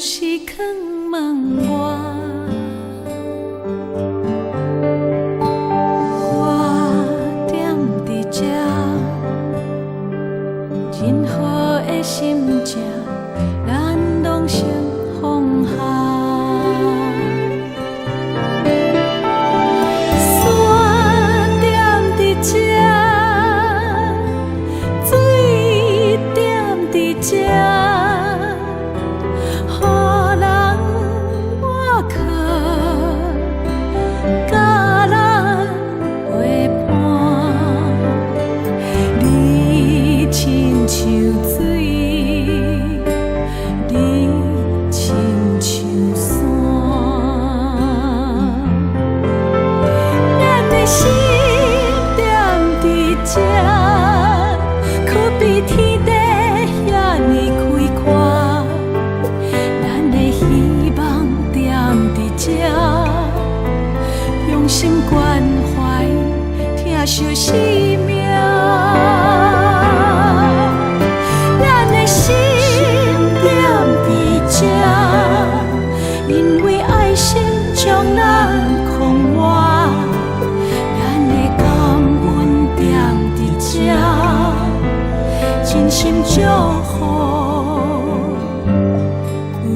是藏问我，我踮伫这，任何的心情，咱拢先放下。山踮伫这，水踮伫这。用心关怀，疼惜生命。咱的心踮伫这，因为爱心将咱控活。咱的感恩踮伫这，真心祝福。你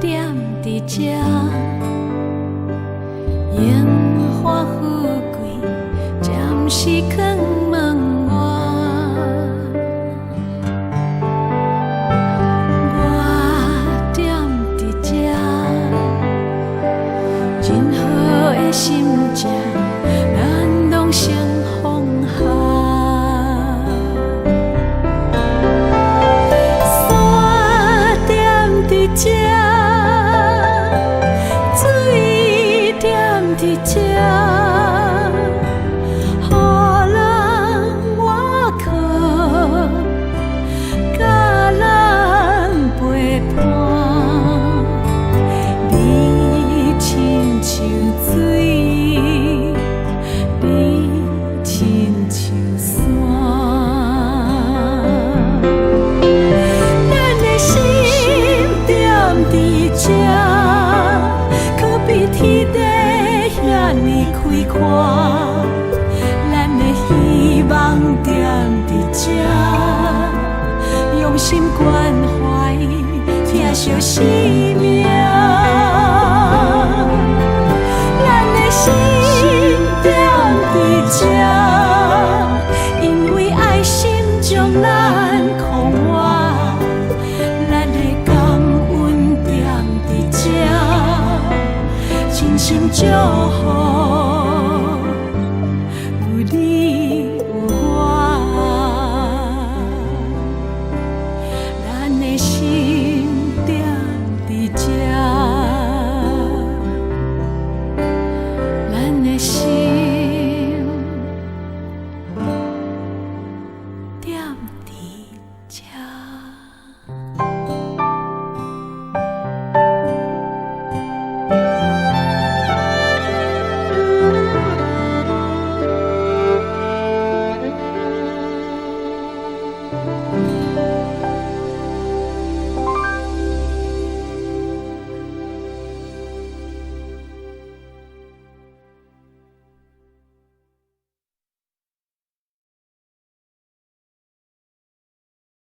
踮伫这，荣华富贵暂时藏问我，我踮伫这，任何的心情，咱拢先放下。这水踮伫这，予人倚靠，甲咱陪伴。你亲像水，你亲像山。这可比天地遐尼开阔，咱的希望踮伫这，用心关怀，疼惜生命。咱的心踮伫这，因为爱心将咱控活。真心祝福。